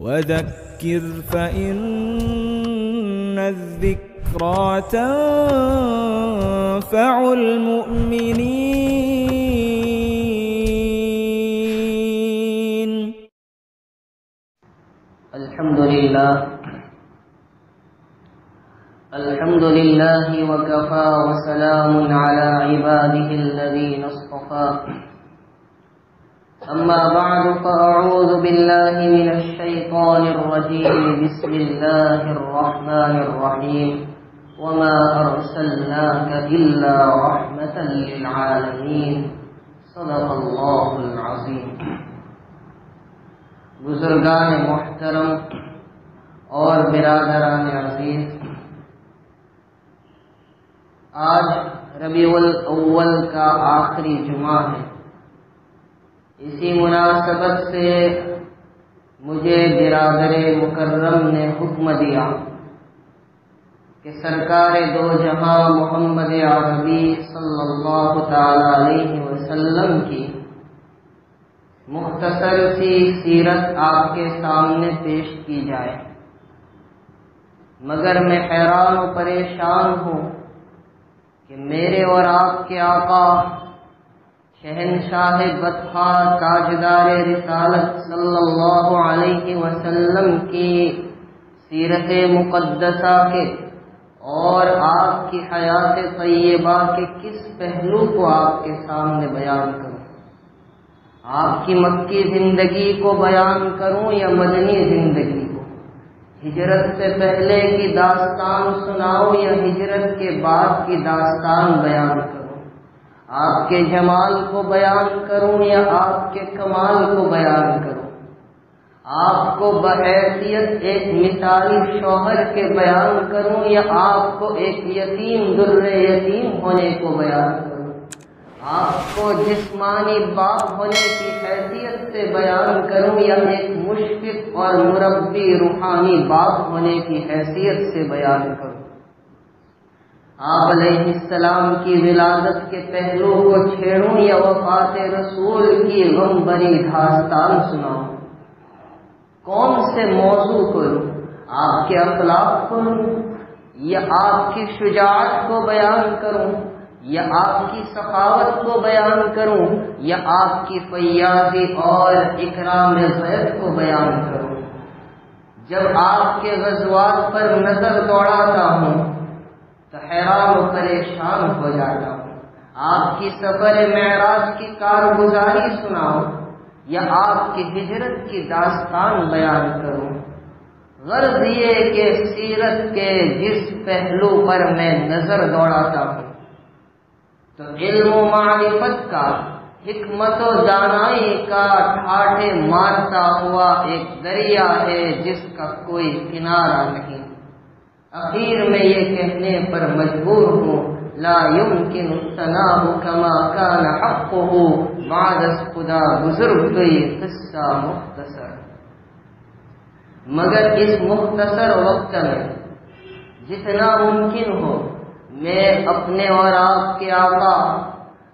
وذكر فإن الذكرى تنفع المؤمنين. الحمد لله وكفى وسلام على عباده الذين اصطفى. أما بعد فأعوذ بالله من الشيطان الرجيم. بسم الله الرحمن الرحيم. وما أرسلناك إلا رحمة للعالمين. صدق الله العظيم. بزرگان محترم اور برادران عزیز، آج ربیع الاول کا آخری جمعہ ہے۔ اسی مناسبت سے مجھے برادر مکرم نے حکم دیا کہ سرکار دو جہاں محمد عربی صلی اللہ تعالی علیہ وسلم کی مختصر سی سیرت آپ کے سامنے پیش کی جائے، مگر میں حیران و پریشان ہوں کہ میرے اور آپ کے آقا شہنشاہ بطحا تاجدار رسالت صلی اللہ علیہ وسلم کی سیرت مقدسہ کے اور آپ کی حیات طیبہ کے کس پہلو کو آپ کے سامنے بیان کروں؟ آپ کی مکی زندگی کو بیان کروں یا مدنی زندگی کو؟ ہجرت سے پہلے کی داستان سناؤں یا ہجرت کے بعد کی داستان بیان کروں؟ آپ کے جمال کو بیان کروں یا آپ کے کمال کو بیان کروں؟ آپ کو بحیثیت ایک مثالی شوہر کے بیان کروں یا آپ کو ایک یتیم در یتیم ہونے کو بیان کروں؟ آپ کو جسمانی باپ ہونے کی حیثیت سے بیان کروں یا ایک مشفق اور مربی روحانی باپ ہونے کی حیثیت سے بیان کروں؟ آپ علیہ السلام کی ولادت کے پہلو کو چھیڑوں یا وفات رسول کی غم بری داستان سناؤں؟ کون سے موضوع کروں؟ آپ کے اخلاق کروں یا آپ کی شجاعت کو بیان کروں یا آپ کی سخاوت کو بیان کروں یا آپ کی فیاضی اور اکرام ضیف کو بیان کروں؟ جب آپ کے غزوات پر نظر دوڑاتا ہوں تو حیران و پریشان ہو جاتا ہوں۔ آپ کی سفر معراج کی کارگزاری سناؤں یا آپ کی ہجرت کی داستان بیان کروں؟ غرض یہ کہ سیرت کے جس پہلو پر میں نظر دوڑاتا ہوں تو علم و معرفت کا، حکمت و دانائی کا ٹھاٹھے مارتا ہوا ایک دریا ہے جس کا کوئی کنارہ نہیں۔ اخیر میں یہ کہنے پر مجبور ہوں، لا يمكن الثناء كما كان حقه بعد خدا بزرگ گئی قصہ مختصر۔ مگر اس مختصر وقت میں جتنا ممکن ہو میں اپنے اور آپ کے آقا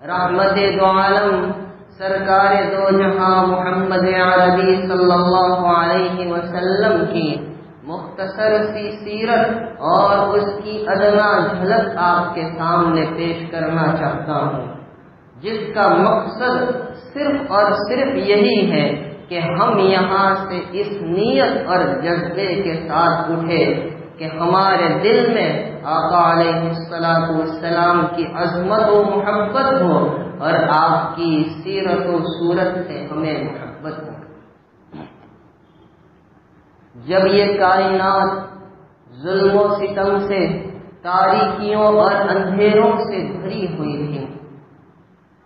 رحمت دو عالم سرکار دو جہاں محمد عربی صلی اللہ علیہ وسلم کی مختصر سی سیرت اور اس کی ادنا جھلک آپ کے سامنے پیش کرنا چاہتا ہوں، جس کا مقصد صرف اور صرف یہی ہے کہ ہم یہاں سے اس نیت اور جذبے کے ساتھ اٹھے کہ ہمارے دل میں آقا علیہ السلام کی عظمت و محبت ہو اور آپ کی سیرت و صورت سے ہمیں محبت ہو۔ جب یہ کائنات ظلم و ستم سے، تاریکیوں اور اندھیروں سے بھری ہوئی تھی،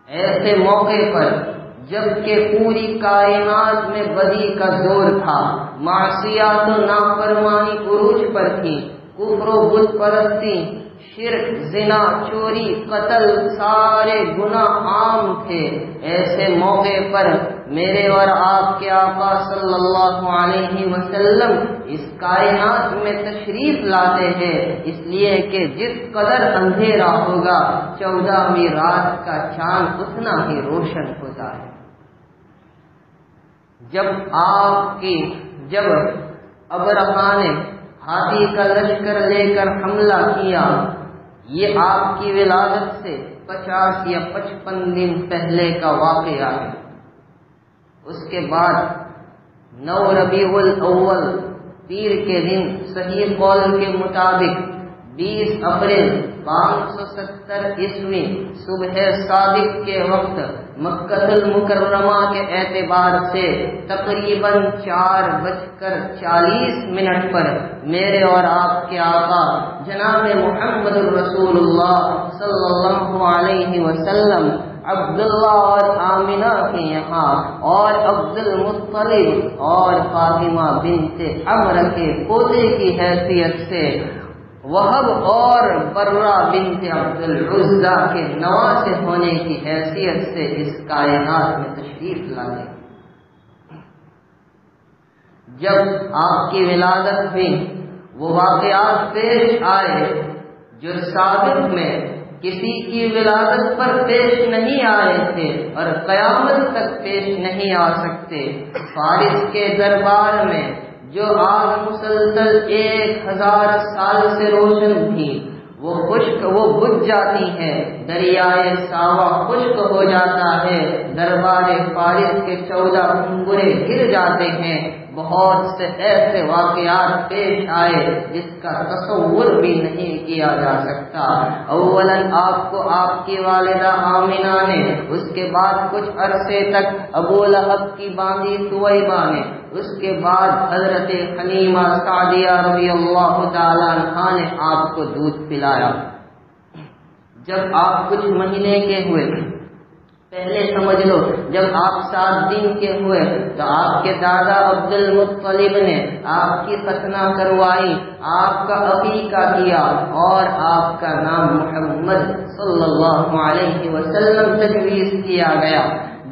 ایسے موقع پر جب کہ پوری کائنات میں بدی کا زور تھا، معصیات و نافرمانی عروج پر تھی، کفر و بت پرستی، شرک، زنا، چوری، قتل، سارے گناہ عام تھے، ایسے موقع پر میرے اور آپ کے آقا صلی اللہ علیہ وسلم اس کائنات میں تشریف لاتے ہیں، اس لیے کہ جس قدر اندھیرا ہوگا 14ویں رات کا چاند اتنا ہی روشن ہوتا ہے۔ جب آپ کی جب ابرہا نے ہاتھی کا لشکر لے کر حملہ کیا، یہ آپ کی ولادت سے 50 یا 55 دن پہلے کا واقعہ ہے۔ اس کے بعد 9 ربیع الاول پیر کے دن صحیح قول کے مطابق 20 اپریل 570 عیسوی صبح صادق کے وقت مکہ المکرمہ کے اعتبار سے تقریباً 4:40 پر میرے اور آپ کے آقا جناب محمد رسول اللہ صلی اللہ علیہ وسلم عبداللہ اور آمنہ کے یہاں اور عبد المطلب اور فاطمہ بنت عمرو کے پوتے کی حیثیت سے وہب اور برہ بنت عبد العزا کے نواسے ہونے کی حیثیت سے اس کائنات میں تشریف لائے۔ جب آپ کی ولادت ہوئی وہ واقعات پیش آئے جو سابق میں کسی کی ولادت پر پیش نہیں آئے تھے اور قیامت تک پیش نہیں آ سکتے۔ فارس کے دربار میں جو آگ مسلسل 1000 سال سے روشن تھی وہ بجھ جاتی ہے، دریائے ساوا خشک ہو جاتا ہے، دربار فارس کے 14 کنگرے گر جاتے ہیں۔ بہت سے ایسے واقعات پیش آئے جس کا تصور بھی نہیں کیا جا سکتا۔ اولاً آپ کو آپ کی والدہ آمنہ نے، اس کے بعد کچھ عرصے تک ابو لہب کی باندھی سویبہ نے، اس کے بعد حضرت حلیمہ سعدیہ رضی اللہ تعالیٰ عنہا نے آپ کو دودھ پلایا۔ جب آپ کچھ مہینے کے ہوئے، پہلے سمجھ لو جب آپ 7 دن کے ہوئے تو آپ کے دادا عبد المطلب نے آپ کی ختنہ کروائی، آپ کا عقیقہ کیا اور آپ کا نام محمد صلی اللہ علیہ وسلم تجویز کیا گیا۔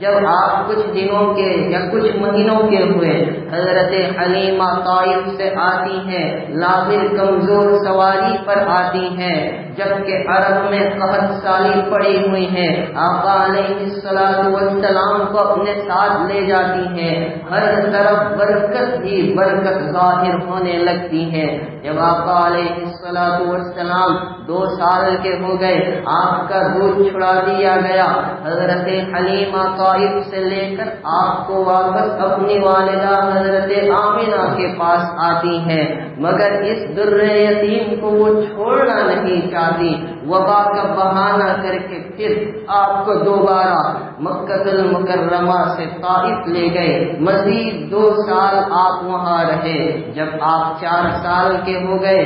جب آپ کچھ دنوں کے یا کچھ مہینوں کے ہوئے، حضرت حلیمہ طائف سے آتی ہیں، لاغر کمزور سواری پر آتی ہیں، جبکہ عرب میں قحط سالی پڑی ہوئی ہے، آقا علیہ السلام کو اپنے ساتھ لے جاتی ہیں، ہر طرف برکت ہی برکت ظاہر ہونے لگتی ہے۔ جب آقا علیہ السلام 2 سال کے ہو گئے، آپ کا دودھ چھڑا دیا گیا، حضرت حلیمہ طائف سے لے کر آپ کو واپس اپنی والدہ حضرت آمنہ کے پاس آتی ہیں، مگر اس در یتیم کو وہ چھوڑنا نہیں چاہتی، وبا کا بہانہ کر کے پھر آپ کو دوبارہ مکہ المکرمہ سے طائف لے گئے۔ مزید 2 سال آپ وہاں رہے۔ جب آپ 4 سال کے ہو گئے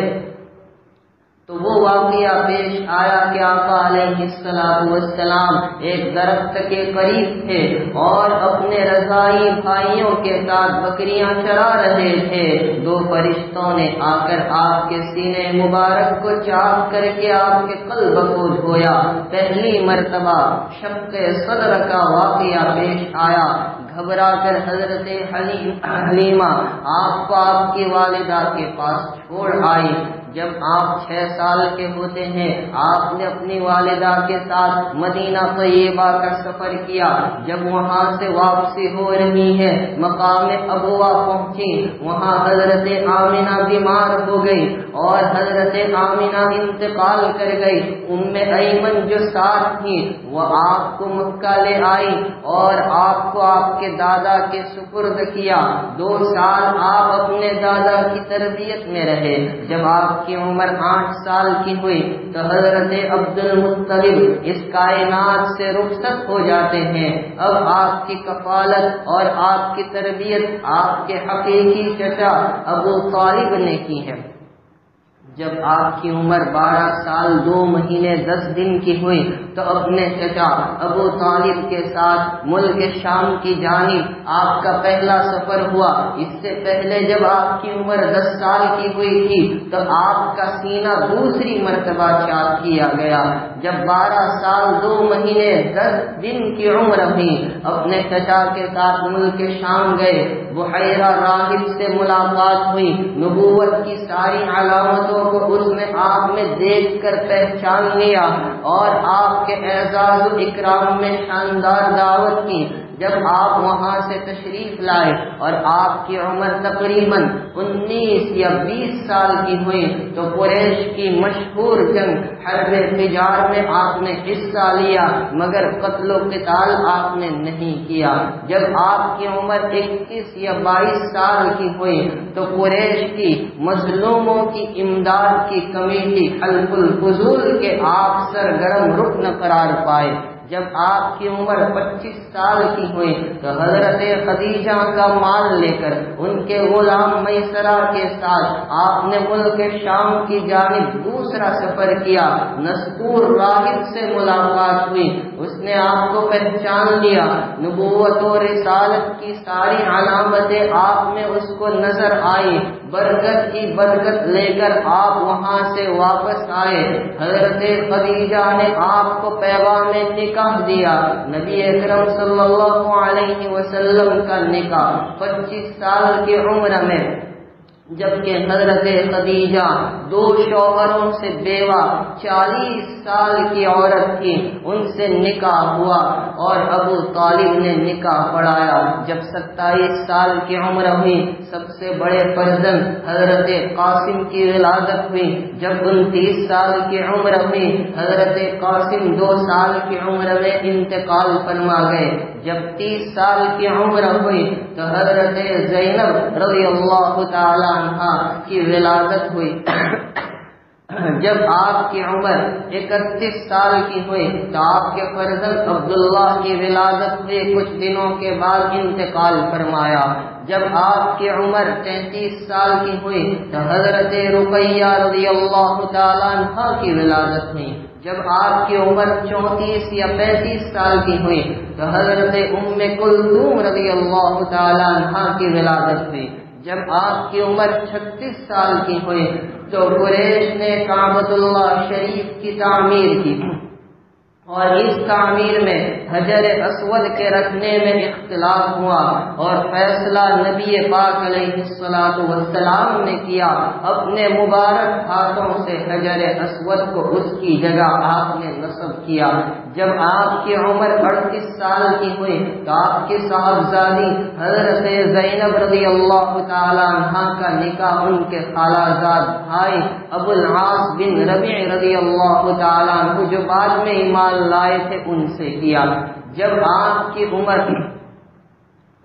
تو وہ واقعہ پیش آیا کہ آقا علیہ السلام ایک درخت کے قریب تھے اور اپنے رضائی بھائیوں کے ساتھ بکریاں چرا رہے تھے۔ 2 فرشتوں نے آ کر آپ کے سینے مبارک کو چاک کر کے آپ کے قلب کو دھویا۔ پہلی مرتبہ شق صدر کا واقعہ پیش آیا۔ گھبرا کر حضرت حلیمہ آپ کو آپ کی والدہ کے پاس چھوڑ آئی۔ جب آپ 6 سال کے ہوتے ہیں، آپ نے اپنی والدہ کے ساتھ مدینہ طیبہ کا سفر کیا۔ جب وہاں سے واپسی ہو رہی ہے، مقام ابوا پہنچی، وہاں حضرت آمنہ بیمار ہو گئی اور حضرت آمنہ انتقال کر گئی۔ ایمن جو ساتھ تھی وہ آپ کو مکہ لے آئی اور آپ کو آپ کے دادا کے سپرد کیا۔ 2 سال آپ اپنے دادا کی تربیت میں رہے۔ جب آپ کی عمر 8 سال کی ہوئی تو حضرت عبد المطلب اس کائنات سے رخصت ہو جاتے ہیں۔ اب آپ کی کفالت اور آپ کی تربیت آپ کے حقیقی چچا ابو طالب نے کی ہے۔ جب آپ کی عمر 12 سال 2 مہینے 10 دن کی ہوئی تو اپنے چچا ابو طالب کے ساتھ ملک شام کی جانب آپ کا پہلا سفر ہوا۔ اس سے پہلے جب آپ کی عمر 10 سال کی ہوئی تھی تو آپ کا سینہ دوسری مرتبہ چاک کیا گیا۔ جب 12 سال 2 مہینے 10 دن کی عمر ہوئی، اپنے چچا کے ساتھ ملک شام گئے۔ بحیرہ راہب سے ملاقات ہوئی، نبوت کی ساری علامتوں کو اس نے آپ میں دیکھ کر پہچان لیا اور آپ کے اعزاز و اکرام میں شاندار دعوت کی۔ جب آپ وہاں سے تشریف لائے اور آپ کی عمر تقریباً 19 یا 20 سال کی ہوئی تو قریش کی مشہور جنگ حرب فجار میں آپ نے حصہ لیا، مگر قتل و قتال آپ نے نہیں کیا۔ جب آپ کی عمر 21 یا 22 سال کی ہوئی تو قریش کی مظلوموں کی امداد کی کمیٹی حلف الفضول کے آپ سرگرم رکن قرار پائے۔ جب آپ کی عمر 25 سال کی ہوئی تو حضرت خدیجہ کا مال لے کر ان کے غلام میسرہ کے ساتھ آپ نے ملک شام کی جانب دوسرا سفر کیا۔ نسکور راہب سے ملاقات ہوئی، اس نے آپ کو پہچان لیا، نبوت و رسالت کی ساری علامتیں آپ میں اس کو نظر آئی۔ برکت کی برکت لے کر آپ وہاں سے واپس آئے۔ حضرت خدیجہ نے آپ کو پیغام نکاح دیا۔ نبی اکرم صلی اللہ علیہ وسلم کا نکاح 25 سال کی عمر میں، جبکہ حضرت خدیجہ 2 شوہروں سے بیوہ 40 سال کی عورت تھی، ان سے نکاح ہوا اور ابو طالب نے نکاح پڑھایا۔ جب 27 سال کی عمر ہوئی سب سے بڑے فرزند حضرت قاسم کی ولادت ہوئی۔ جب 29 سال کی عمر ہوئی حضرت قاسم 2 سال کی عمر میں انتقال فرما گئے۔ جب 30 سال کی عمر ہوئی تو حضرت زینب رضی اللہ تعالی عنہا کی ولادت ہوئی۔ جب آپ کی عمر 31 سال کی ہوئی تو آپ کے فرزند عبداللہ کی ولادت ہوئی، کچھ دنوں کے بعد انتقال فرمایا۔ جب آپ کی عمر 33 سال کی ہوئی تو حضرت رقیہ رضی اللہ تعالی عنہا کی ولادت ہوئی۔ جب آپ کی عمر 34 یا 35 سال کی ہوئی تو حضرت ام کلثوم رضی اللہ تعالی عنہا کی ولادت ہوئی۔ جب آپ کی عمر 36 سال کی ہوئی تو قریش نے کعبۃ اللہ شریف کی تعمیر کی اور اس تعمیر میں حجر اسود کے رکھنے میں اختلاف ہوا اور فیصلہ نبی پاک علیہ الصلوۃ والسلام نے کیا۔ اپنے مبارک ہاتھوں سے حجر اسود کو اس کی جگہ آپ نے نصب کیا۔ جب آپ کی عمر 38 سال کی ہوئی تو آپ کی صاحبزادی حضرت زینب رضی اللہ تعالی عنہا کا نکاح ان کے خالہ زاد بھائی ابو العاص بن ربیع رضی اللہ تعالی عنہ جو بعد میں ایمان لائے تھے ان سے کیا۔ جب آپ کی عمر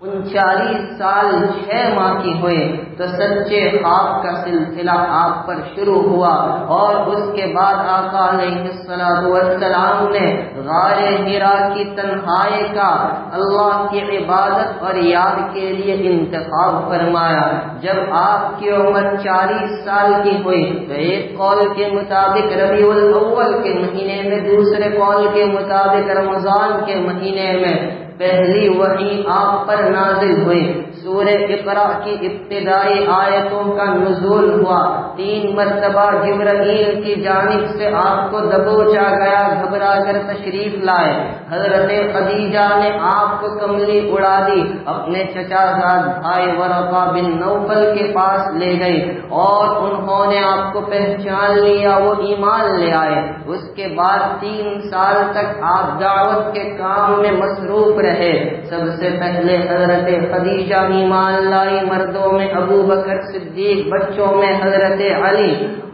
39 سال 6 ماہ کی ہوئے تو سچے خواب کا سلسلہ آپ پر شروع ہوا اور اس کے بعد آقا علیہ الصلوۃ والسلام نے غار حرا کی تنہائی کا اللہ کی عبادت اور یاد کے لیے انتخاب فرمایا۔ جب آپ کی عمر 40 سال کی ہوئی تو ایک قول کے مطابق ربیع الاول کے مہینے میں، دوسرے قول کے مطابق رمضان کے مہینے میں پہلی وحی آپ پر نازل ہوئی۔ سورہ اقرا کی ابتدائی آیتوں کا نزول ہوا۔ 3 مرتبہ جبرائیل کی جانب سے آپ کو دبوچا گیا، گھبرا کر تشریف لائے۔ حضرت خدیجہ نے آپ کو کملی اڑا دی، اپنے چچا زاد بھائی ورقہ بن نوفل کے پاس لے گئی اور انہوں نے آپ کو پہچان لیا، وہ ایمان لے آئے۔ اس کے بعد 3 سال تک آپ دعوت کے کام میں مصروف رہے۔ سب سے پہلے حضرت خدیجہ ایمان لائی، مردوں میں ابو بکر صدیق، بچوں میں حضرت علی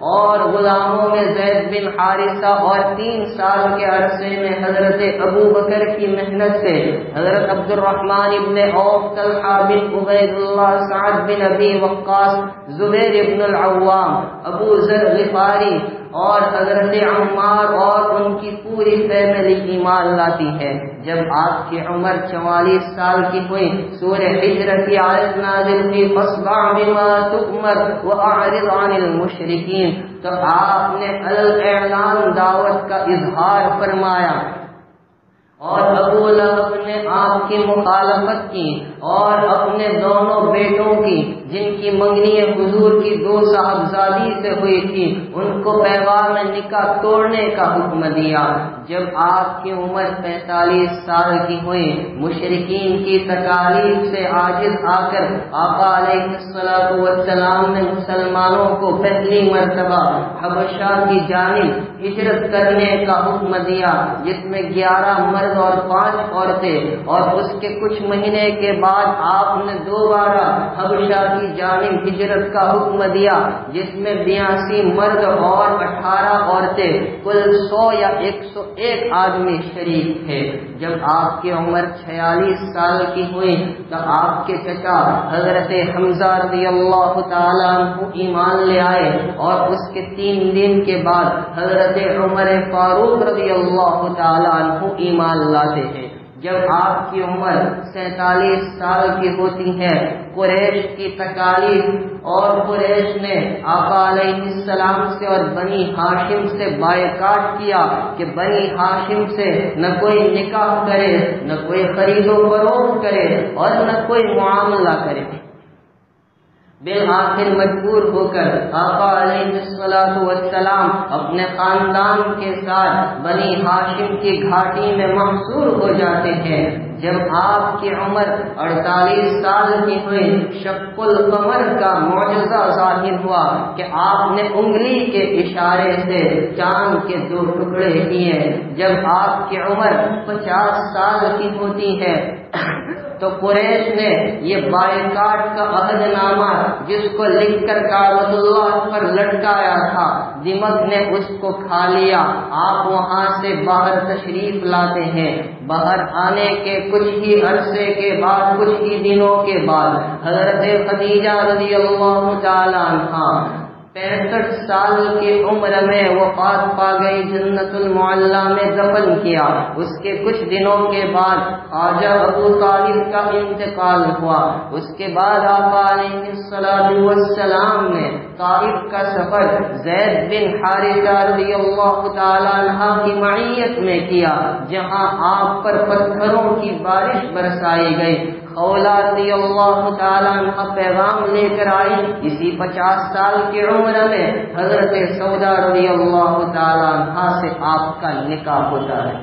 اور غلاموں میں زید بن حارثہ، اور 3 سال کے عرصے میں حضرت ابو بکر کی محنت سے حضرت عبد الرحمن ابن عوف، طلحہ بن عبید اللہ، سعد بن ابی وقاص، زبیر ابن العوام، ابو ذر غفاری اور حضرت عمار اور ان کی پوری فیملی ایمان لاتی ہے۔ جب آپ کی عمر 44 سال کی ہوئی سورہ حجر کی آیت نازل ہوئی، فاصدع بما تؤمر واعرض عن المشرکین، تو آپ نے اعلان دعوت کا اظہار فرمایا اور ابو لہب نے آپ کی مخالفت کی اور اپنے دونوں بیٹوں کی جن کی منگنی حضور کی 2 صاحبزادی سے ہوئی تھی ان کو پیغام نکاح توڑنے کا حکم دیا۔ جب آپ کی عمر 45 سال کی ہوئی، مشرکین کی تکالیف سے عاجز آ کر آقا علیہ الصلوۃ والسلام نے مسلمانوں کو پہلی مرتبہ حبشہ کی جانب ہجرت کرنے کا حکم دیا، جس میں 11 مرد اور 5 عورتیں، اور اس کے کچھ مہینے کے بعد آپ نے دوبارہ حبشہ کی جانب ہجرت کا حکم دیا، جس میں 82 مرد اور 18 عورتیں، کل 100 یا 101 آدمی شریک تھے۔ جب آپ کی عمر 46 سال کی ہوئی تو آپ کے چچا حضرت حمزہ رضی اللہ تعالیٰ عنہ ایمان لے آئے، اور اس کے 3 دن کے بعد حضرت عمر فاروق رضی اللہ تعالیٰ عنہ ایمان لاتے ہیں۔ جب آپ کی عمر 47 سال کی ہوتی ہے، قریش کی تکالیف اور قریش نے آقا علیہ السلام سے اور بنی ہاشم سے بائیکاٹ کیا کہ بنی ہاشم سے نہ کوئی نکاح کرے، نہ کوئی خرید و فروخت کرے، اور نہ کوئی معاملہ کرے۔ بالآخر مجبور ہو کر آقا علیہ السلام اپنے خاندان کے ساتھ بنی ہاشم کی گھاٹی میں محصور ہو جاتے ہیں۔ جب آپ کی عمر 48 سال کی ہوئی، شق القمر کا معجزہ ظاہر ہوا کہ آپ نے انگلی کے اشارے سے چاند کے 2 ٹکڑے کیے۔ جب آپ کی عمر 50 سال کی ہوتی ہے تو قریش نے یہ بائیکاٹ کا عہد نامہ جس کو لکھ کر کعبۃ اللہ پر لٹکایا تھا، دمشق نے اس کو کھا لیا۔ آپ وہاں سے باہر تشریف لاتے ہیں۔ باہر آنے کے کچھ ہی عرصے کے بعد، کچھ ہی دنوں کے بعد، حضرت خدیجہ رضی اللہ تعالیٰ عنہا 65 سال کی عمر میں وفات پا گئی، جنت المعلیٰ میں دفن کیا۔ اس کے کچھ دنوں کے بعد خواجہ ابو طالب کا انتقال ہوا۔ اس کے بعد آقا علیہ السلام نے طائف کا سفر زید بن حارثہ رضی اللہ تعالیٰ عنہ کی معیت میں کیا، جہاں آپ پر پتھروں کی بارش برسائی گئی۔ خولہ رضی اللہ تعالیٰ عنہ پیغام لے کر آئی۔ اسی 50 سال کی عمر میں حضرت سودا رضی اللہ تعالیٰ عنہ سے آپ کا نکاح ہوتا ہے۔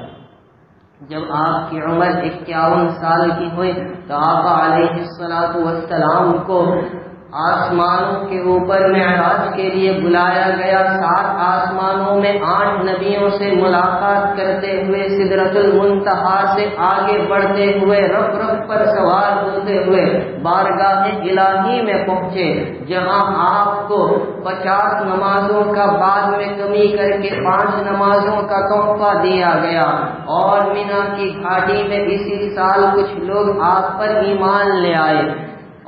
جب آپ کی عمر 51 سال کی ہوئی تو آقا علیہ السلام کو آسمانوں کے اوپر معراج کے لیے بلایا گیا۔ 7 آسمانوں میں 8 نبیوں سے ملاقات کرتے ہوئے، سدرۃ المنتہا سے آگے بڑھتے ہوئے، رف رف پر سوار ہوتے ہوئے بارگاہ الہی میں پہنچے، جہاں آپ کو 50 نمازوں کا بعد میں کمی کر کے 5 نمازوں کا تحفہ دیا گیا، اور مینا کی گھاٹی میں اسی سال کچھ لوگ آپ پر ایمان لے آئے۔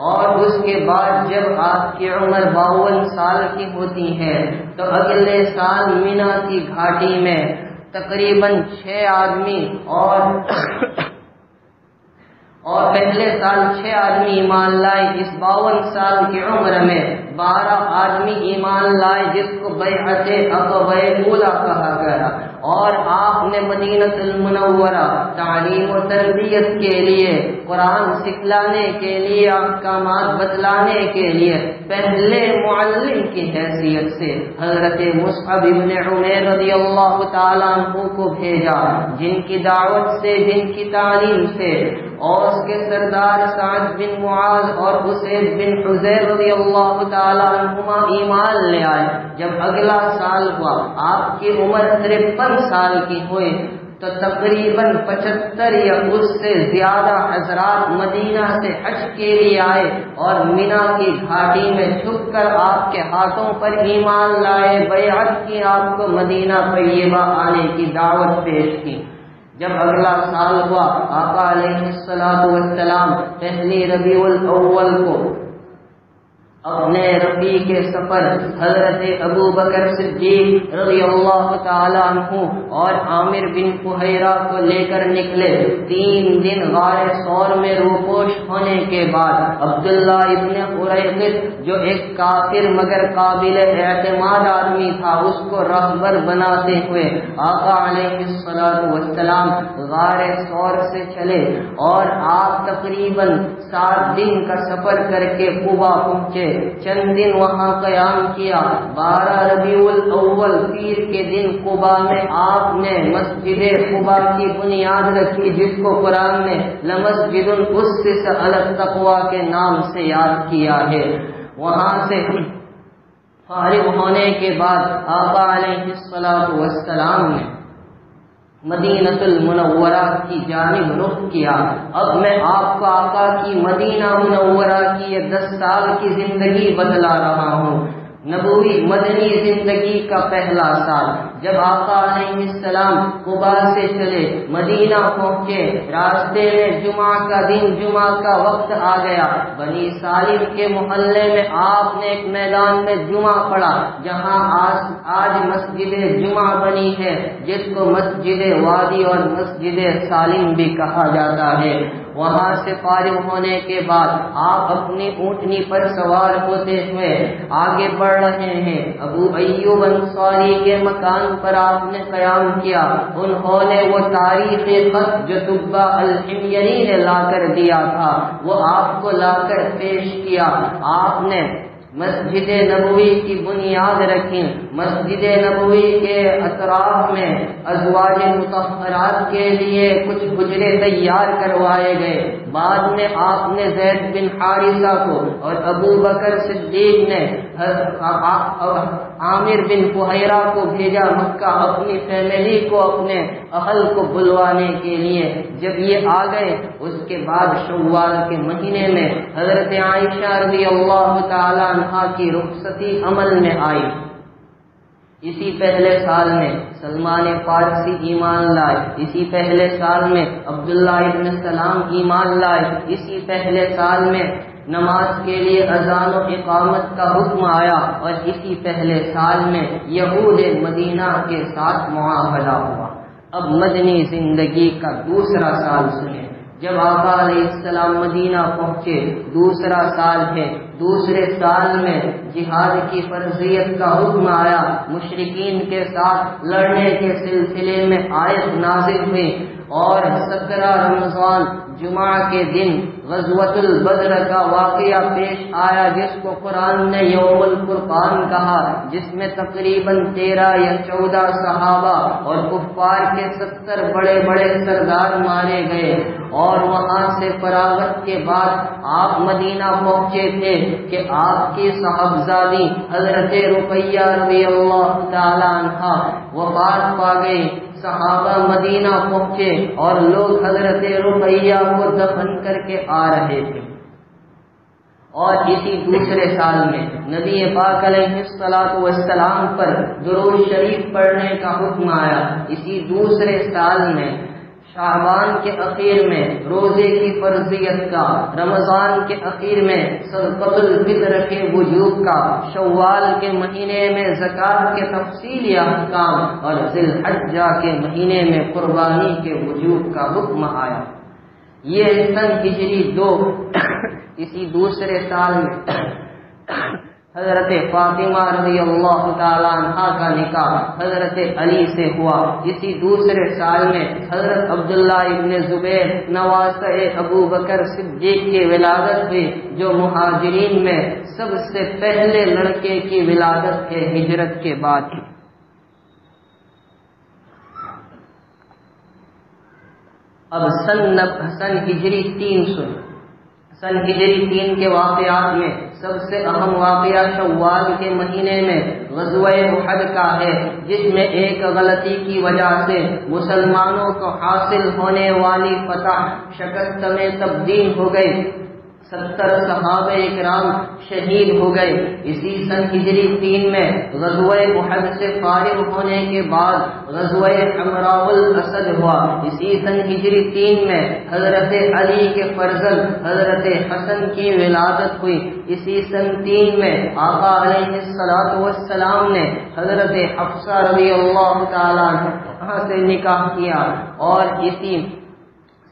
اور اس کے بعد جب آپ کی عمر 52 سال کی ہوتی ہے تو اگلے سال مینا کی گھاٹی میں تقریباً 6 آدمی اور پہلے سال 6 آدمی ایمان لائے۔ اس 52 سال کی عمر میں 12 آدمی ایمان لائے، جس کو بیعت عقبہ اولیٰ کہا گیا، اور آپ نے مدینہ المنورہ تعلیم و تربیت کے لیے، قرآن سکھلانے کے لیے، احکامات بتلانے کے لیے پہلے معلم کی حیثیت سے حضرت مصعب ابن عمیر رضی اللہ تعالیٰ عنہ کو بھیجا، جن کی دعوت سے، جن کی تعلیم سے اوس کے سردار سعد بن معاذ اور اسید بن حضیر رضی اللہ تعالیٰ عنہما ایمان لے آئے۔ جب اگلا سال ہوا، آپ کی عمر 53 سال کی ہوئی تو تقریباً 75 یا اس سے زیادہ حضرات مدینہ سے حج کے لیے آئے، اور مینا کی گھاٹی میں چھپ کر آپ کے ہاتھوں پر ایمان لائے، بیعت کی، آپ کو مدینہ طیبہ آنے کی دعوت پیش کی۔ جب اگلا سال ہوا، آقا علیہ السلام پہلی ربیع الاول کو اپنے رفیع کے سفر حضرت ابو بکر صدیق رضی اللہ تعالیٰ عنہ اور عامر بن فہیرہ کو لے کر نکلے۔ 3 دن غار ثور میں روپوش ہونے کے بعد عبداللہ ابن قریظہ جو ایک کافر مگر قابل اعتماد آدمی تھا، اس کو رہبر بناتے ہوئے آقا علیہ السلام غار ثور سے چلے، اور آپ تقریباً 7 دن کا سفر کر کے قبا پہنچے۔ چند دن وہاں قیام کیا۔ 12 ربیع الاول پیر کے دن قباء میں آپ نے مسجد قباء کی بنیاد رکھی، جس کو قرآن نے لمسجد اسس علی التقوی کے نام سے یاد کیا ہے۔ وہاں سے فارغ ہونے کے بعد آقا علیہ السلام نے مدینہ المنورہ کی جانب رخ کیا۔ اب میں آپ کو آقا کی مدینہ منورہ کی یہ 10 سال کی زندگی بتلا رہا ہوں۔ نبوی مدنی زندگی کا پہلا سال، جب آقا علیہ السلام قباء سے چلے مدینہ پہنچے، راستے میں جمعہ کا دن، جمعہ کا وقت آ گیا۔ بنی سالم کے محلے میں آپ نے ایک میدان میں جمعہ پڑھا، جہاں آج مسجد جمعہ بنی ہے، جس کو مسجد وادی اور مسجد سالم بھی کہا جاتا ہے۔ وہاں سے فارغ ہونے کے بعد آپ اپنی اونٹنی پر سوار ہوتے ہوئے آگے بڑھ رہے ہیں۔ ابو ایوب انصاری کے مکان پر آپ نے قیام کیا۔ انہوں نے وہ تاریخی خط جو تبع الحمیری نے لا کر دیا تھا، وہ آپ کو لا کر پیش کیا۔ آپ نے مسجد نبوی کی بنیاد رکھی۔ مسجد نبوی کے اطراف میں ازواج مطہرات کے لیے کچھ حجرے تیار کروائے گئے۔ بعد میں آپ نے زید بن حارثہ کو اور ابو بکر صدیق نے عامر بن فہیرہ کو بھیجا مکہ، اپنی فیملی کو، اپنے اہل کو بلوانے کے لیے۔ جب یہ آ گئے، اس کے بعد شوال کے مہینے میں حضرت عائشہ رضی اللہ تعالی عنہا کی رخصتی عمل میں آئی۔ اسی پہلے سال میں سلمان فارسی ایمان لائے، اسی پہلے سال میں عبداللہ ابن سلام ایمان لائے، اسی پہلے سال میں نماز کے لیے اذان و اقامت کا حکم آیا، اور اسی پہلے سال میں یہود مدینہ کے ساتھ معاہدہ ہوا۔ اب مدنی زندگی کا دوسرا سال سنیں۔ جب آقا علیہ السلام مدینہ پہنچے، دوسرا سال ہے۔ دوسرے سال میں جہاد کی فرضیت کا حکم آیا، مشرکین کے ساتھ لڑنے کے سلسلے میں آیت نازل ہوئی، اور 17 رمضان جمعہ کے دن غزوۃ البدر کا واقعہ پیش آیا، جس کو قرآن نے یوم الفرقان کہا، جس میں تقریباً 13 یا 14 صحابہ اور کفار کے 70 بڑے بڑے سردار مارے گئے۔ اور وہاں سے فراغت کے بعد آپ مدینہ پہنچے تھے کہ آپ کی صاحبزادی حضرت رقیہ رضی اللہ تعالی عنہا وفات پا گئی۔ صحابہ مدینہ پہنچے اور لوگ حضرت رقیہ کو دفن کر کے آ رہے تھے۔ اور اسی دوسرے سال میں نبی پاک علیہ السلام پر درود شریف پڑھنے کا حکم آیا۔ اسی دوسرے سال میں شعبان کے اخیر میں روزے کی فرضیت کا، رمضان کے اخیر میں صدقۃ الفطر کے وجوب کا، شوال کے مہینے میں زکوٰۃ کے تفصیلی احکام، اور ذی الحجہ کے مہینے میں قربانی کے وجوب کا حکم آیا۔ یہ سن ہجری 2 اسی دوسرے سال میں حضرت فاطمہ رضی اللہ تعالی عنہا کا نکاح حضرت علی سے ہوا۔ اسی دوسرے سال میں حضرت عبداللہ ابن زبیر نواسہ ابو بکر صدیق کی ولادت ہوئی، جو مہاجرین میں سب سے پہلے لڑکے کی ولادت ہے ہجرت کے بعد۔ اب سن ہجری 3 سن ہجری 3 کے واقعات میں سب سے اہم واقعہ شوال کے مہینے میں غزوہ احد کا ہے، جس میں ایک غلطی کی وجہ سے مسلمانوں کو حاصل ہونے والی فتح شکست میں تبدیل ہو گئی۔ 70 صحابہ اکرام شہید ہو گئے۔ اسی سن ہجری 3 میں غزوہ احد سے فارغ ہونے کے بعد غزوہ حمراء الاسد ہوا۔ اسی سن ہجری 3 میں حضرت علی کے فرزند حضرت حسن کی ولادت ہوئی۔ اسی سن 3 میں آقا علیہ السلام نے حضرت حفصہ رضی اللہ تعالیٰ عنہا سے نکاح کیا۔ اور اسی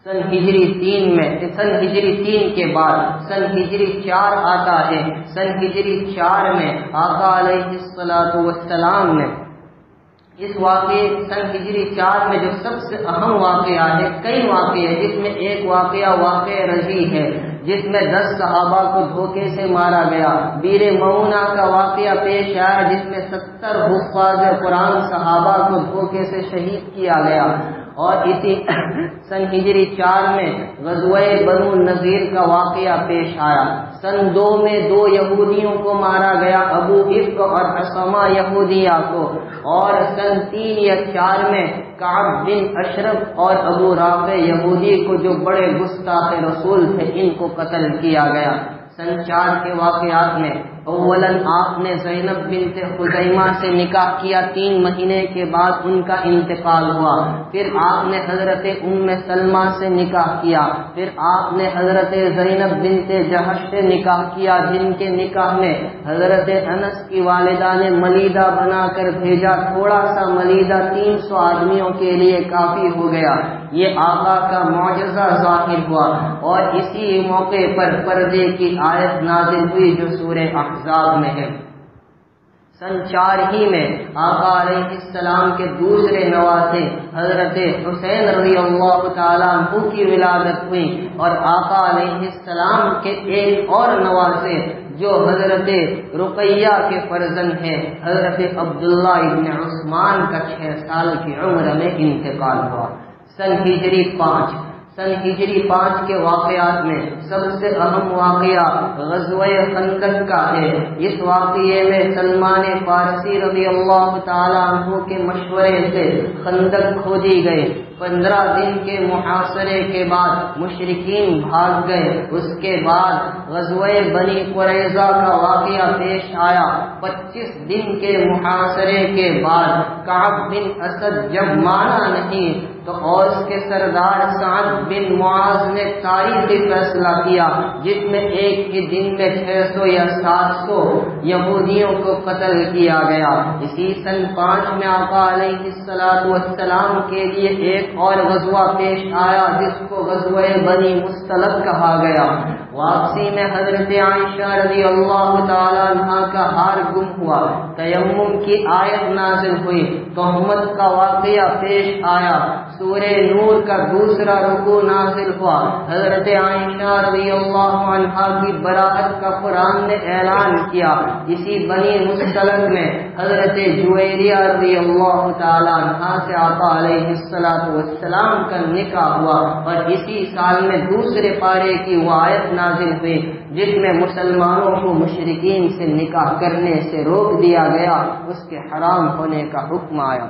سن ہجری 3 کے بعد سن ہجری 4 آتا ہے۔ سن ہجری 4 میں آقا علیہ السلام نے اس واقعے سن ہجری 4 میں جو سب سے اہم واقعہ ہے، کئی واقعے ہیں جس میں ایک واقعہ رضی ہے۔ جس میں 10 صحابہ کو دھوکے سے مارا گیا۔ بیر معونہ کا واقعہ پیش آیا جس میں 70 حفاظ قرآن صحابہ کو دھوکے سے شہید کیا گیا۔ اور اسی سن ہجری 4 میں غزوہ بنو نذیر کا واقعہ پیش آیا۔ سن 2 میں 2 یہودیوں کو مارا گیا، ابو افق اور عصمہ یہودیہ کو، اور سن 3 یا 4 میں کعب بن اشرف اور ابو رافع یہودی کو جو بڑے گستاخ رسول تھے ان کو قتل کیا گیا۔ سن 4 کے واقعات میں اولاً آپ نے زینب بنت خزیمہ سے نکاح کیا، 3 مہینے کے بعد ان کا انتقال ہوا۔ پھر آپ نے حضرت ام سلمہ سے نکاح کیا، پھر آپ نے حضرت زینب بنت جہش سے نکاح کیا جن کے نکاح میں حضرت انس کی والدہ نے ملیدہ بنا کر بھیجا، تھوڑا سا ملیدہ 300 آدمیوں کے لیے کافی ہو گیا۔ یہ آقا کا معجزہ ظاہر ہوا، اور اسی موقع پر پردے کی آیت نازل ہوئی جو سورہ احزاب میں ہے۔ سن 4 ہی میں آقا علیہ السلام کے دوسرے نواسے حضرت حسین رضی اللہ تعالیٰ عنہ کی ولادت ہوئی، اور آقا علیہ السلام کے ایک اور نواسے جو حضرت رقیہ کے فرزند ہیں حضرت عبداللہ ابن عثمان کا 6 سال کی عمر میں انتقال ہوا۔ سن ہجری 5 کے واقعات میں سب سے اہم واقعہ غزوہ خندق کا ہے۔ اس واقعے میں سلمان فارسی رضی اللہ تعالیٰ عنہ کے مشورے سے خندق کھودی گئی۔ 15 دن کے محاصرے کے بعد مشرکین بھاگ گئے۔ اس کے بعد غزوہ بنی قریظہ کا واقعہ پیش آیا۔ 25 دن کے محاصرے کے بعد کعب بن اسد جب مانا نہیں تو اوس کے سردار سعد بن معاذ نے تاریخی فیصلہ کیا جس میں ایک ہی دن میں 600 یا 700 یہودیوں کو قتل کیا گیا۔ اسی سن 5 میں آقا علیہ السلام کے لیے ایک اور غزوہ پیش آیا جس کو غزوہ بنی مستلق کہا گیا۔ واپسی میں حضرت عائشہ رضی اللہ تعالیٰ عنہا کا ہار گم ہوا، تیمم کی آیت نازل ہوئی، تہمت کا واقعہ پیش آیا، سورہ نور کا دوسرا رکوع نازل ہوا، حضرت عائشہ رضی اللہ عنہا کی براءت کا قرآن نے اعلان کیا۔ اسی بنی مستلق میں حضرت جویریہ رضی اللہ تعالیٰ عنہا سے آقا علیہ السلام کا نکاح ہوا، اور اسی سال میں دوسرے پارے کی وہ آیت نازل ہوئی جس میں مسلمانوں کو مشرکین سے نکاح کرنے سے روک دیا گیا، اس کے حرام ہونے کا حکم آیا۔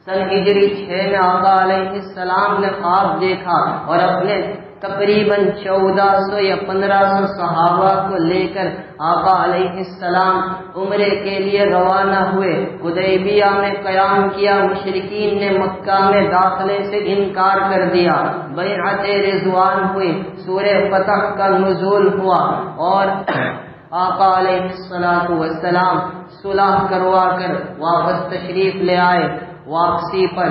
سن ہجری 6 میں آقا علیہ السلام نے خواب دیکھا اور اپنے تقریباً 1400 یا 1500 صحابہ کو لے کر آقا علیہ السلام عمرے کے لیے روانہ ہوئے۔ حدیبیہ میں قیام کیا، مشرکین نے مکہ میں داخلے سے انکار کر دیا، بیعت رضوان ہوئی، سورہ فتح کا نزول ہوا، اور آقا علیہ السلام صلح کروا کر واپس تشریف لے آئے۔ واپسی پر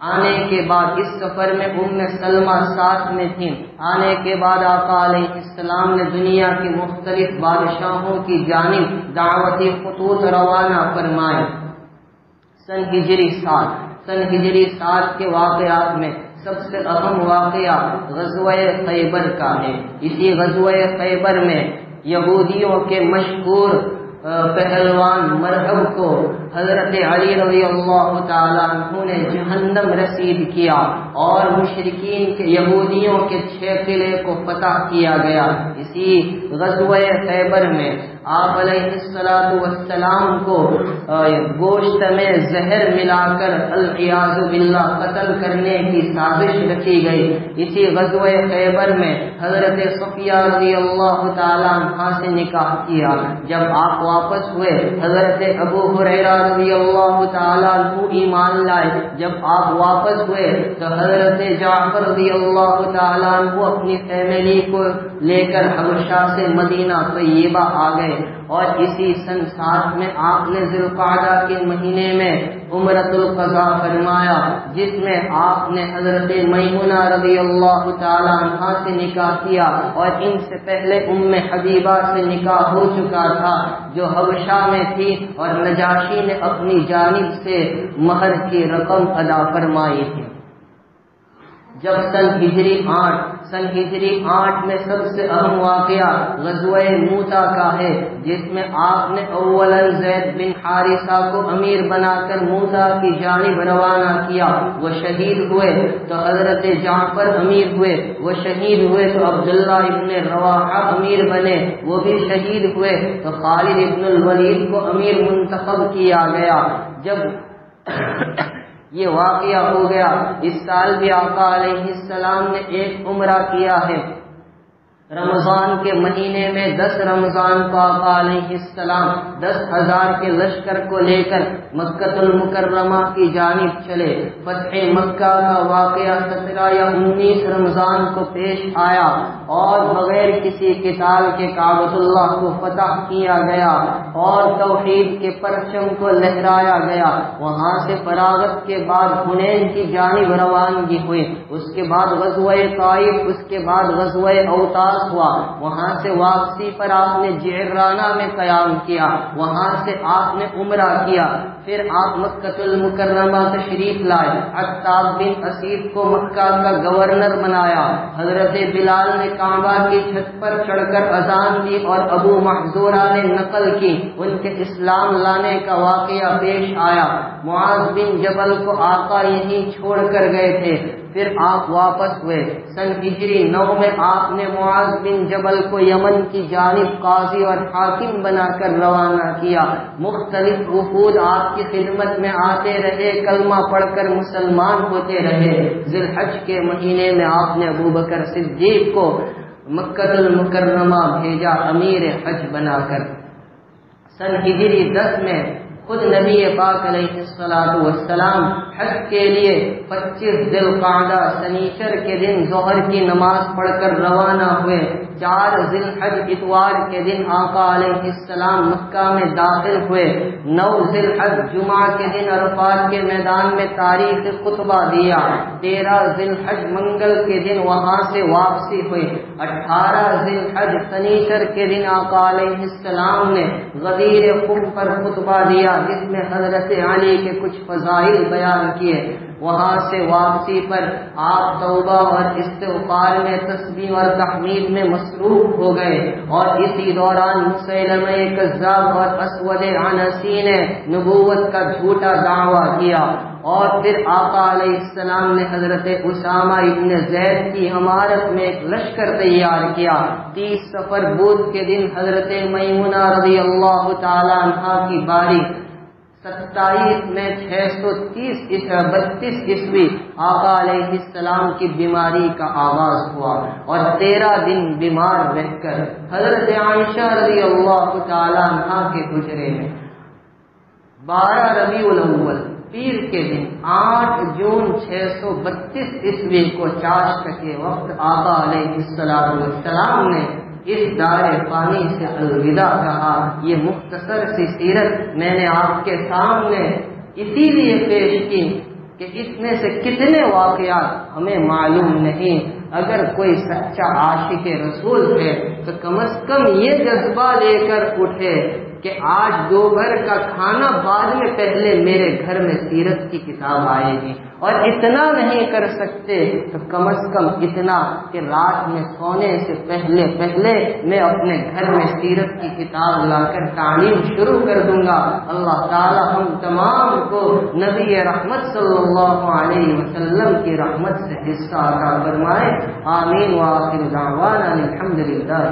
آنے کے بعد اس سفر میں ام سلمہ ساتھ میں تھیں۔ آنے کے بعد آقا علیہ السلام نے دنیا کے مختلف بادشاہوں کی جانب دعوتی خطوط روانہ فرمائے۔ سن ہجری 7 کے واقعات میں سب سے اہم واقعہ غزوہ خیبر کا ہے۔ اسی غزوہ خیبر میں یہودیوں کے مشہور پہلوان مرہب کو حضرت علی رضی اللہ تعالیٰ عنہ نے جہنم رسید کیا، اور مشرکین کے یہودیوں کے 6 قلعے کو فتح کیا گیا۔ اسی غزوہ خیبر میں آپ علیہ السلام کو گوشت میں زہر ملا کر العیاذ باللہ قتل کرنے کی سازش رچی گئی۔ اسی غزوہ خیبر میں حضرت صفیہ رضی اللہ تعالیٰ عنہ سے نکاح کیا۔ جب آپ واپس ہوئے حضرت ابو ہریرہ رضی اللہ تعالیٰ عنہ ایمان لائے۔ جب آپ واپس ہوئے تو حضرت جعفر رضی اللہ تعالیٰ عنہ اپنی فیملی کو لے کر حبشہ سے مدینہ طیبہ آ گئے، اور اسی سن 7 میں آپ نے ذی القعدہ کے مہینے میں عمرۃ القضاء فرمایا جس میں آپ نے حضرت میمونہ رضی اللہ تعالی عنہا سے نکاح کیا، اور ان سے پہلے ام حبیبہ سے نکاح ہو چکا تھا جو حبشہ میں تھی، اور نجاشی نے اپنی جانب سے مہر کی رقم ادا فرمائی تھی۔ جب سن ہجری 8 میں سب سے اہم واقعہ غزوہ موتا کا ہے، جس میں آپ نے اولاً زید بن حارثہ کو امیر بنا کر موتا کی جانب روانہ کیا، وہ شہید ہوئے تو حضرت جعفر امیر ہوئے، وہ شہید ہوئے تو عبداللہ ابن رواحہ امیر بنے، وہ بھی شہید ہوئے تو خالد ابن الولید کو امیر منتخب کیا گیا۔ جب یہ واقعہ ہو گیا، اس سال بھی آقا علیہ السلام نے ایک عمرہ کیا ہے۔ رمضان کے مہینے میں 10 رمضان کو آقا علیہ السلام 10,000 کے لشکر کو لے کر مکہ المکرمہ کی جانب چلے۔ فتح مکہ کا واقعہ 17 یا 19 رمضان کو پیش آیا اور بغیر کسی قتال کے کعبۃ اللہ کو فتح کیا گیا اور توحید کے پرچم کو لہرایا گیا۔ وہاں سے فراغت کے بعد حنین کی جانب روانگی ہوئی، اس کے بعد غزوہ طائف، اس کے بعد غزوہ اوطاس ہوا۔ وہاں سے واپسی پر آپ نے جعرانہ میں قیام کیا، وہاں سے آپ نے عمرہ کیا، پھر آپ مکہ المکرمہ تشریف لائے۔ عتاب بن اسید کو مکہ کا گورنر بنایا۔ حضرت بلال نے کعبہ کی چھت پر چڑھ کر اذان دی اور ابو محذورہ نے نقل کی، ان کے اسلام لانے کا واقعہ پیش آیا۔ معاذ بن جبل کو آقا یہیں چھوڑ کر گئے تھے، پھر آپ واپس ہوئے۔ سن ہجری 9 میں آپ نے معاذ بن جبل کو یمن کی جانب قاضی اور حاکم بنا کر روانہ کیا۔ مختلف وفود آپ کی خدمت میں آتے رہے، کلمہ پڑھ کر مسلمان ہوتے رہے۔ ذی الحج کے مہینے میں آپ نے ابوبکر صدیق کو مکہ المکرمہ بھیجا امیر حج بنا کر۔ سن ہجری 10 میں خود نبی پاک علیہ السلام حج کے لیے 25 ذی القعدہ سنیچر کے دن ظہر کی نماز پڑھ کر روانہ ہوئے۔ 4 ذی الحج اتوار کے دن آقا علیہ السلام مکہ میں داخل ہوئے۔ 9 ذی الحج جمعہ کے دن عرفات کے میدان میں تاریخ خطبہ دیا۔ 13 ذی الحج منگل کے دن وہاں سے واپسی ہوئی۔ 18 ذی الحج سنیچر کے دن آقا علیہ السلام نے غدیر خم پر خطبہ دیا، جس میں حضرت علی کے کچھ فضائل بیان کیے۔ وہاں سے واپسی پر آپ توبہ اور استغفار میں، تسبیح اور تحمید میں مصروف ہو گئے، اور اسی دوران مسیلمہ کذاب اور اسود عنسی نے نبوت کا جھوٹا دعویٰ کیا، اور پھر آقا علیہ السلام نے حضرت اسامہ ابن زید کی امارت میں ایک لشکر تیار کیا۔ 30 صفر بدھ کے دن حضرت میمونہ رضی اللہ تعالی عنہا کی باری۔ 27 میں 632 عیسوی آقا علیہ السلام کی بیماری کا آغاز ہوا، اور 13 دن بیمار رہ کر حضرت عائشہ رضی اللہ تعالی عنہا کے حجرے میں 12 ربیع الاول پیر کے دن 8 جون 632 عیسوی کو چاشت کے وقت آقا علیہ السلام نے اس دار فانی سے الوداع کہا۔ یہ مختصر سی سیرت میں نے آپ کے سامنے اسی لیے پیش کی کہ اس میں سے کتنے واقعات ہمیں معلوم نہیں۔ اگر کوئی سچا عاشق رسول ہے تو کم از کم یہ جذبہ لے کر اٹھے کہ آج دوپہر کا کھانا بعد میں، پہلے میرے گھر میں سیرت کی کتاب آئے گی، اور اتنا نہیں کر سکتے تو کم از کم اتنا کہ رات میں سونے سے پہلے میں اپنے گھر میں سیرت کی کتاب لا کر تعلیم شروع کر دوں گا۔ اللہ تعالی ہم تمام کو نبی رحمت صلی اللہ علیہ وسلم کی رحمت سے حصہ عطا فرمائے۔ آمین وآخر دعوانا الحمدللہ۔